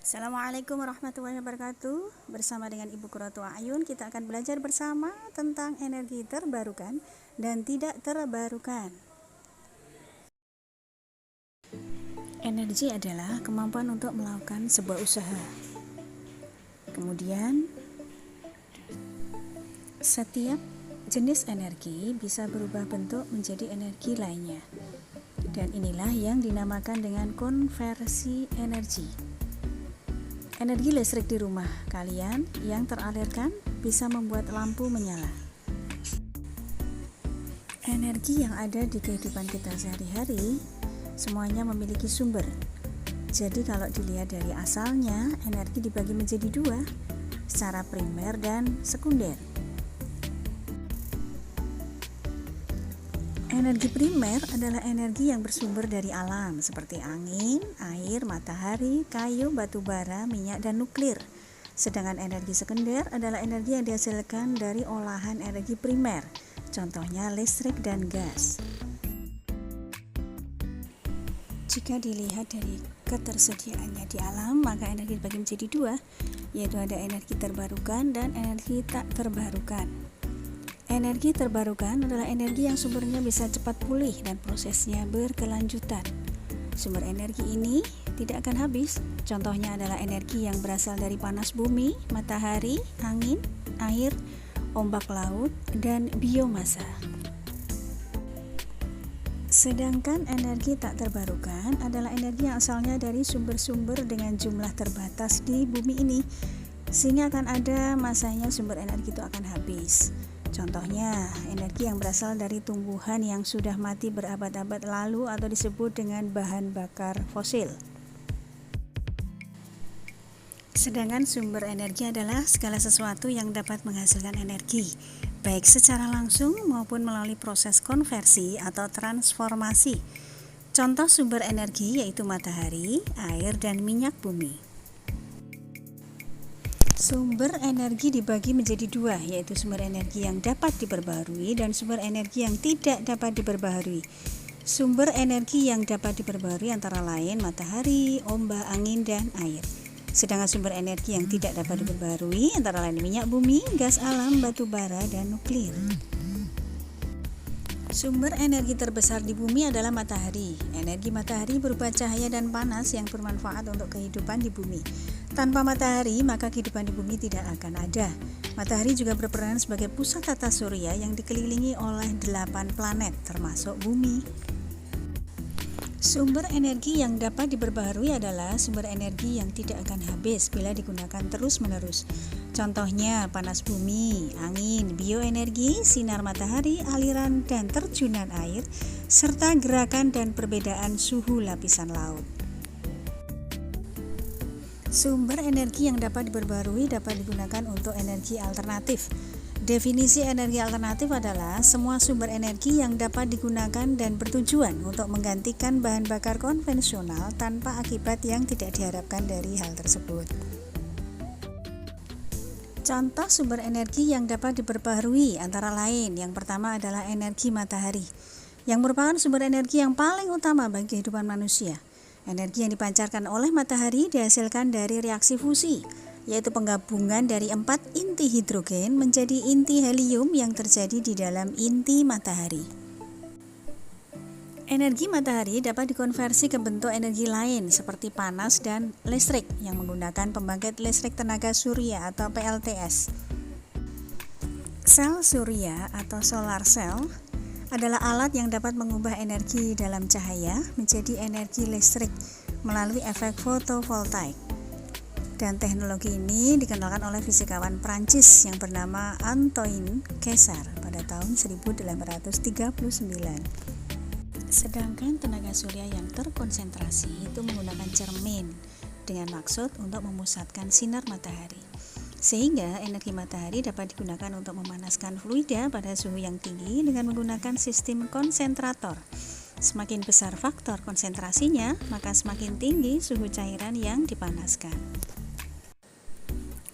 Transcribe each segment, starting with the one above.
Assalamualaikum warahmatullahi wabarakatuh. Bersama dengan Ibu Qurratu A'yun, kita akan belajar bersama tentang energi terbarukan dan tidak terbarukan. Energi adalah kemampuan untuk melakukan sebuah usaha. Kemudian, setiap jenis energi bisa berubah bentuk menjadi energi lainnya. Dan inilah yang dinamakan dengan konversi energi. Energi listrik di rumah kalian yang teralirkan bisa membuat lampu menyala. Energi yang ada di kehidupan kita sehari-hari semuanya memiliki sumber. Jadi kalau dilihat dari asalnya, energi dibagi menjadi dua, secara primer dan sekunder. Energi primer adalah energi yang bersumber dari alam seperti angin, air, matahari, kayu, batu bara, minyak, dan nuklir. Sedangkan energi sekunder adalah energi yang dihasilkan dari olahan energi primer, contohnya listrik dan gas. Jika dilihat dari ketersediaannya di alam, maka energi dibagi menjadi dua, yaitu ada energi terbarukan dan energi tak terbarukan. Energi terbarukan adalah energi yang sumbernya bisa cepat pulih dan prosesnya berkelanjutan. Sumber energi ini tidak akan habis. Contohnya adalah energi yang berasal dari panas bumi, matahari, angin, air, ombak laut, dan biomasa. Sedangkan energi tak terbarukan adalah energi yang asalnya dari sumber-sumber dengan jumlah terbatas di bumi ini, sehingga akan ada masanya sumber energi itu akan habis. Contohnya, energi yang berasal dari tumbuhan yang sudah mati berabad-abad lalu atau disebut dengan bahan bakar fosil. Sedangkan sumber energi adalah segala sesuatu yang dapat menghasilkan energi, baik secara langsung maupun melalui proses konversi atau transformasi. Contoh sumber energi yaitu matahari, air, dan minyak bumi. Sumber energi dibagi menjadi dua, yaitu sumber energi yang dapat diperbaharui dan sumber energi yang tidak dapat diperbaharui. Sumber energi yang dapat diperbaharui antara lain matahari, ombak, angin, dan air. Sedangkan sumber energi yang tidak dapat diperbaharui antara lain minyak bumi, gas alam, batu bara, dan nuklir. Sumber energi terbesar di bumi adalah matahari. Energi matahari berupa cahaya dan panas yang bermanfaat untuk kehidupan di bumi. Tanpa matahari, maka kehidupan di bumi tidak akan ada. Matahari juga berperan sebagai pusat tata surya yang dikelilingi oleh 8 planet, termasuk bumi. Sumber energi yang dapat diperbaharui adalah sumber energi yang tidak akan habis bila digunakan terus-menerus. Contohnya panas bumi, angin, bioenergi, sinar matahari, aliran dan terjunan air, serta gerakan dan perbedaan suhu lapisan laut. Sumber energi yang dapat diperbarui dapat digunakan untuk energi alternatif. Definisi energi alternatif adalah semua sumber energi yang dapat digunakan dan bertujuan untuk menggantikan bahan bakar konvensional tanpa akibat yang tidak diharapkan dari hal tersebut. Contoh sumber energi yang dapat diperbarui antara lain, yang pertama adalah energi matahari, yang merupakan sumber energi yang paling utama bagi kehidupan manusia. Energi yang dipancarkan oleh matahari dihasilkan dari reaksi fusi, yaitu penggabungan dari 4 inti hidrogen menjadi inti helium yang terjadi di dalam inti matahari. Energi matahari dapat dikonversi ke bentuk energi lain seperti panas dan listrik yang menggunakan pembangkit listrik tenaga surya atau PLTS. Sel surya atau solar cell adalah alat yang dapat mengubah energi dalam cahaya menjadi energi listrik melalui efek fotovoltaik. Dan teknologi ini dikenalkan oleh fisikawan Prancis yang bernama Antoine Kessar pada tahun 1839. Sedangkan tenaga surya yang terkonsentrasi itu menggunakan cermin dengan maksud untuk memusatkan sinar matahari. Sehingga energi matahari dapat digunakan untuk memanaskan fluida pada suhu yang tinggi dengan menggunakan sistem konsentrator. Semakin besar faktor konsentrasinya, maka semakin tinggi suhu cairan yang dipanaskan.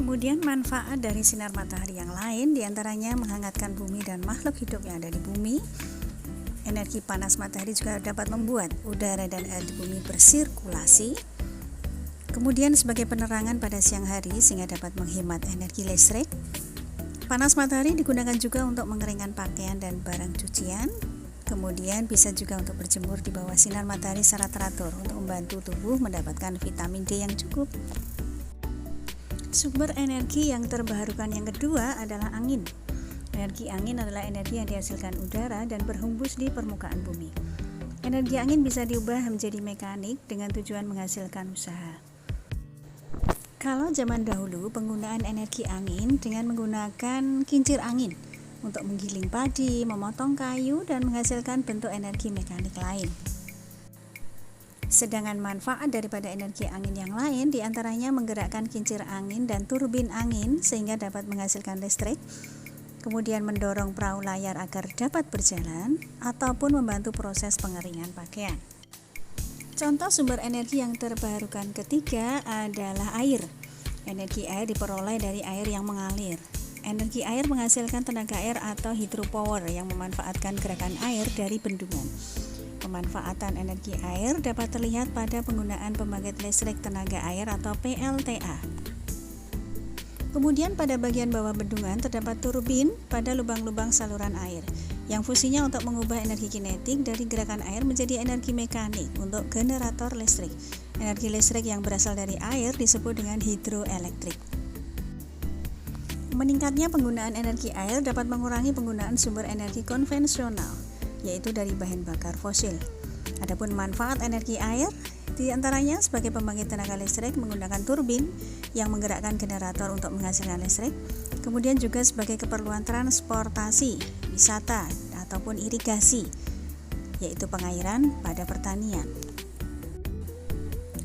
Kemudian manfaat dari sinar matahari yang lain diantaranya menghangatkan bumi dan makhluk hidup yang ada di bumi. Energi panas matahari juga dapat membuat udara dan air di bumi bersirkulasi. Kemudian sebagai penerangan pada siang hari sehingga dapat menghemat energi listrik. Panas matahari digunakan juga untuk mengeringkan pakaian dan barang cucian. Kemudian bisa juga untuk berjemur di bawah sinar matahari secara teratur untuk membantu tubuh mendapatkan vitamin D yang cukup. Sumber energi yang terbarukan yang kedua adalah angin. Energi angin adalah energi yang dihasilkan udara dan berhembus di permukaan bumi. Energi angin bisa diubah menjadi mekanik dengan tujuan menghasilkan usaha. Kalau zaman dahulu penggunaan energi angin dengan menggunakan kincir angin untuk menggiling padi, memotong kayu, dan menghasilkan bentuk energi mekanik lain. Sedangkan manfaat daripada energi angin yang lain diantaranya menggerakkan kincir angin dan turbin angin sehingga dapat menghasilkan listrik, kemudian mendorong perahu layar agar dapat berjalan, ataupun membantu proses pengeringan pakaian. Contoh sumber energi yang terbarukan ketiga adalah air. Energi air diperoleh dari air yang mengalir. Energi air menghasilkan tenaga air atau hydropower yang memanfaatkan gerakan air dari bendungan. Pemanfaatan energi air dapat terlihat pada penggunaan pembangkit listrik tenaga air atau PLTA. Kemudian pada bagian bawah bendungan terdapat turbin pada lubang-lubang saluran air yang fungsinya untuk mengubah energi kinetik dari gerakan air menjadi energi mekanik untuk generator listrik. Energi listrik yang berasal dari air disebut dengan hidroelektrik. Meningkatnya penggunaan energi air dapat mengurangi penggunaan sumber energi konvensional, yaitu dari bahan bakar fosil. Adapun manfaat energi air diantaranya sebagai pembangkit tenaga listrik menggunakan turbin yang menggerakkan generator untuk menghasilkan listrik, kemudian juga sebagai keperluan transportasi, wisata, ataupun irigasi, yaitu pengairan pada pertanian.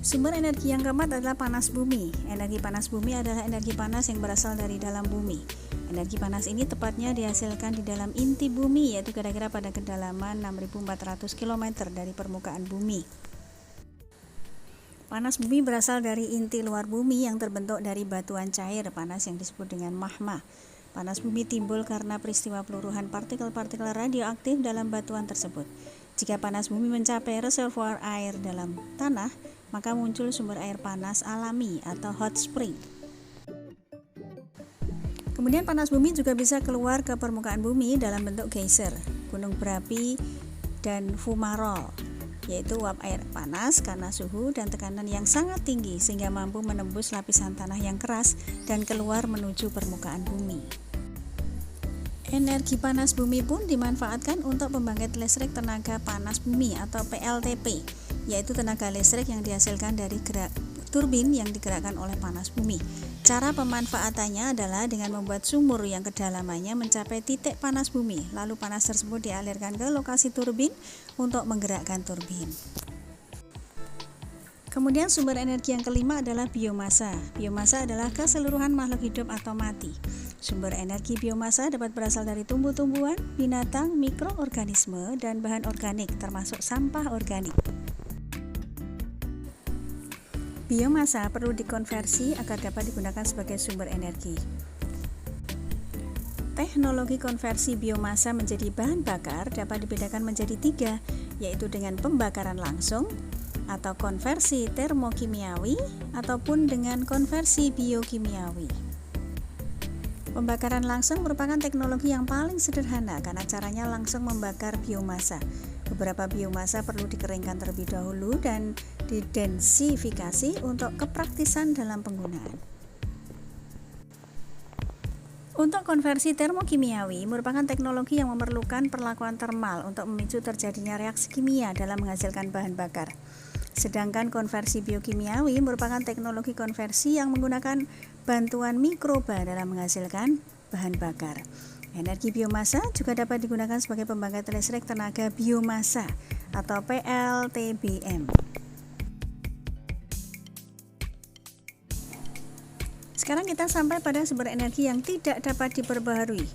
Sumber energi yang keempat adalah panas bumi. Energi panas bumi adalah energi panas yang berasal dari dalam bumi. Energi panas ini tepatnya dihasilkan di dalam inti bumi, yaitu kira-kira pada kedalaman 6.400 km dari permukaan bumi. Panas bumi berasal dari inti luar bumi yang terbentuk dari batuan cair panas yang disebut dengan magma. Panas bumi timbul karena peristiwa peluruhan partikel-partikel radioaktif dalam batuan tersebut. Jika panas bumi mencapai reservoir air dalam tanah, maka muncul sumber air panas alami atau hot spring. Kemudian panas bumi juga bisa keluar ke permukaan bumi dalam bentuk geyser, gunung berapi, dan fumarole, yaitu uap air panas karena suhu dan tekanan yang sangat tinggi sehingga mampu menembus lapisan tanah yang keras dan keluar menuju permukaan bumi. Energi panas bumi pun dimanfaatkan untuk pembangkit listrik tenaga panas bumi atau PLTP, yaitu tenaga listrik yang dihasilkan dari turbin yang digerakkan oleh panas bumi. Cara pemanfaatannya adalah dengan membuat sumur yang kedalamannya mencapai titik panas bumi, lalu panas tersebut dialirkan ke lokasi turbin untuk menggerakkan turbin. Kemudian sumber energi yang kelima adalah biomasa. Biomasa adalah keseluruhan makhluk hidup atau mati. Sumber energi biomasa dapat berasal dari tumbuh-tumbuhan, binatang, mikroorganisme, dan bahan organik termasuk sampah organik. Biomasa perlu dikonversi agar dapat digunakan sebagai sumber energi. Teknologi konversi biomasa menjadi bahan bakar dapat dibedakan menjadi 3, yaitu dengan pembakaran langsung, atau konversi termokimiawi, ataupun dengan konversi biokimiawi. Pembakaran langsung merupakan teknologi yang paling sederhana karena caranya langsung membakar biomasa. Beberapa biomasa perlu dikeringkan terlebih dahulu dan didensifikasi untuk kepraktisan dalam penggunaan. Untuk konversi termokimiawi merupakan teknologi yang memerlukan perlakuan termal untuk memicu terjadinya reaksi kimia dalam menghasilkan bahan bakar. Sedangkan konversi biokimiawi merupakan teknologi konversi yang menggunakan bantuan mikroba dalam menghasilkan bahan bakar. Energi biomasa juga dapat digunakan sebagai pembangkit listrik tenaga biomasa atau PLTBM. Sekarang kita sampai pada sumber energi yang tidak dapat diperbaharui.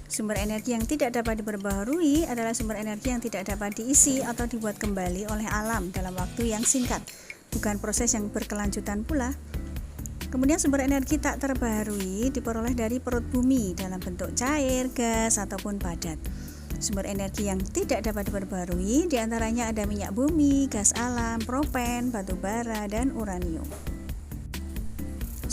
Sumber energi yang tidak dapat diperbaharui adalah sumber energi yang tidak dapat diisi atau dibuat kembali oleh alam dalam waktu yang singkat, bukan proses yang berkelanjutan pula. Kemudian sumber energi tak terbaharui diperoleh dari perut bumi dalam bentuk cair, gas, ataupun padat. Sumber energi yang tidak dapat diperbaharui diantaranya ada minyak bumi, gas alam, propen, batu bara, dan uranium.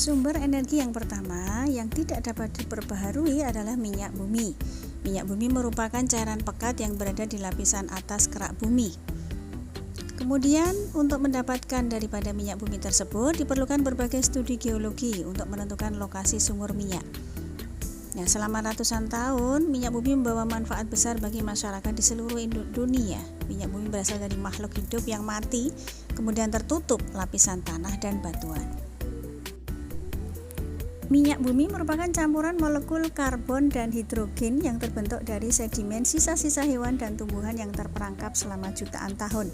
Sumber energi yang pertama yang tidak dapat diperbaharui adalah minyak bumi. Minyak bumi merupakan cairan pekat yang berada di lapisan atas kerak bumi. Kemudian, untuk mendapatkan daripada minyak bumi tersebut diperlukan berbagai studi geologi untuk menentukan lokasi sumur minyak. Nah, selama ratusan tahun, minyak bumi membawa manfaat besar bagi masyarakat di seluruh dunia. Minyak bumi berasal dari makhluk hidup yang mati, kemudian tertutup lapisan tanah dan batuan. Minyak bumi merupakan campuran molekul karbon dan hidrogen yang terbentuk dari sedimen sisa-sisa hewan dan tumbuhan yang terperangkap selama jutaan tahun.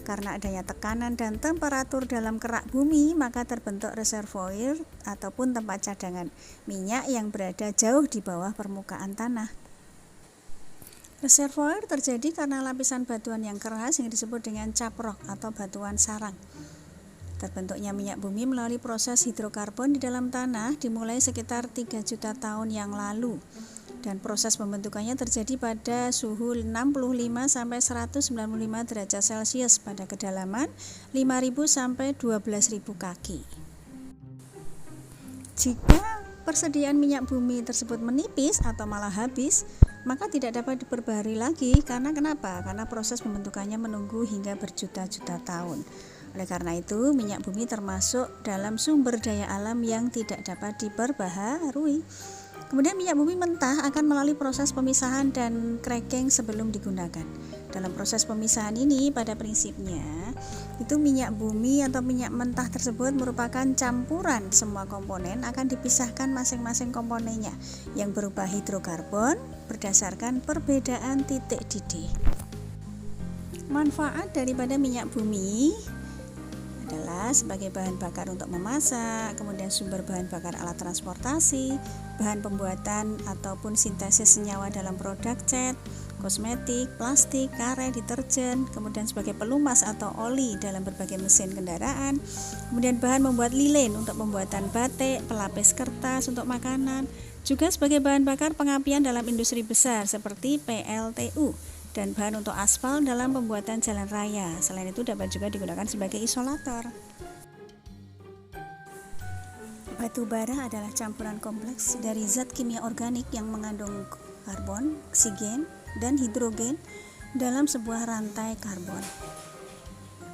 Karena adanya tekanan dan temperatur dalam kerak bumi, maka terbentuk reservoir ataupun tempat cadangan minyak yang berada jauh di bawah permukaan tanah. Reservoir terjadi karena lapisan batuan yang keras yang disebut dengan caprok atau batuan sarang. Terbentuknya minyak bumi melalui proses hidrokarbon di dalam tanah dimulai sekitar 3 juta tahun yang lalu. Dan proses pembentukannya terjadi pada suhu 65 sampai 195 derajat Celcius pada kedalaman 5.000 sampai 12.000 kaki. Jika persediaan minyak bumi tersebut menipis atau malah habis, maka tidak dapat diperbaharui lagi. Karena kenapa? Karena proses pembentukannya menunggu hingga berjuta-juta tahun. Oleh karena itu, minyak bumi termasuk dalam sumber daya alam yang tidak dapat diperbaharui. Kemudian minyak bumi mentah akan melalui proses pemisahan dan cracking sebelum digunakan. Dalam proses pemisahan ini, pada prinsipnya, itu minyak bumi atau minyak mentah tersebut merupakan campuran semua komponen, akan dipisahkan masing-masing komponennya yang berupa hidrokarbon berdasarkan perbedaan titik didih. Manfaat daripada minyak bumi adalah sebagai bahan bakar untuk memasak, kemudian sumber bahan bakar alat transportasi, bahan pembuatan ataupun sintesis senyawa dalam produk cat, kosmetik, plastik, karet, deterjen, kemudian sebagai pelumas atau oli dalam berbagai mesin kendaraan, kemudian bahan membuat lilin untuk pembuatan batik, pelapis kertas untuk makanan, juga sebagai bahan bakar pengapian dalam industri besar seperti PLTU, dan bahan untuk aspal dalam pembuatan jalan raya. Selain itu dapat juga digunakan sebagai isolator. Batu bara adalah campuran kompleks dari zat kimia organik yang mengandung karbon, oksigen, dan hidrogen dalam sebuah rantai karbon.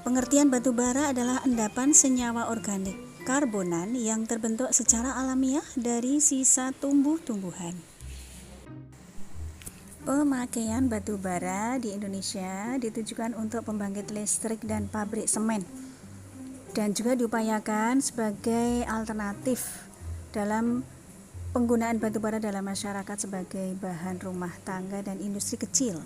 Pengertian batu bara adalah endapan senyawa organik karbonan yang terbentuk secara alamiah dari sisa tumbuh-tumbuhan. Pemakaian batu bara di Indonesia ditujukan untuk pembangkit listrik dan pabrik semen, dan juga diupayakan sebagai alternatif dalam penggunaan batu bara dalam masyarakat sebagai bahan rumah tangga dan industri kecil.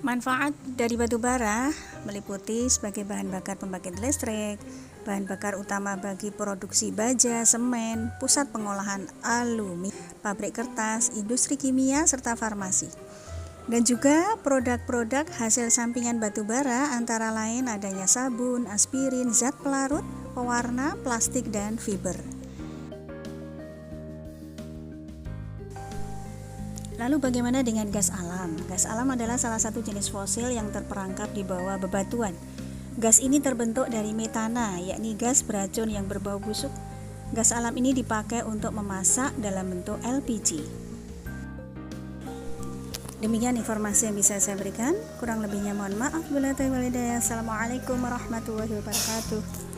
Manfaat dari batu bara meliputi sebagai bahan bakar pembangkit listrik, bahan bakar utama bagi produksi baja, semen, pusat pengolahan aluminium, pabrik kertas, industri kimia, serta farmasi. Dan juga produk-produk hasil sampingan batu bara antara lain adanya sabun, aspirin, zat pelarut, pewarna, plastik, dan fiber. Lalu bagaimana dengan gas alam? Gas alam adalah salah satu jenis fosil yang terperangkap di bawah bebatuan. Gas ini terbentuk dari metana, yakni gas beracun yang berbau busuk. Gas alam ini dipakai untuk memasak dalam bentuk LPG. Demikian informasi yang bisa saya berikan. Kurang lebihnya mohon maaf. Assalamualaikum warahmatullahi wabarakatuh.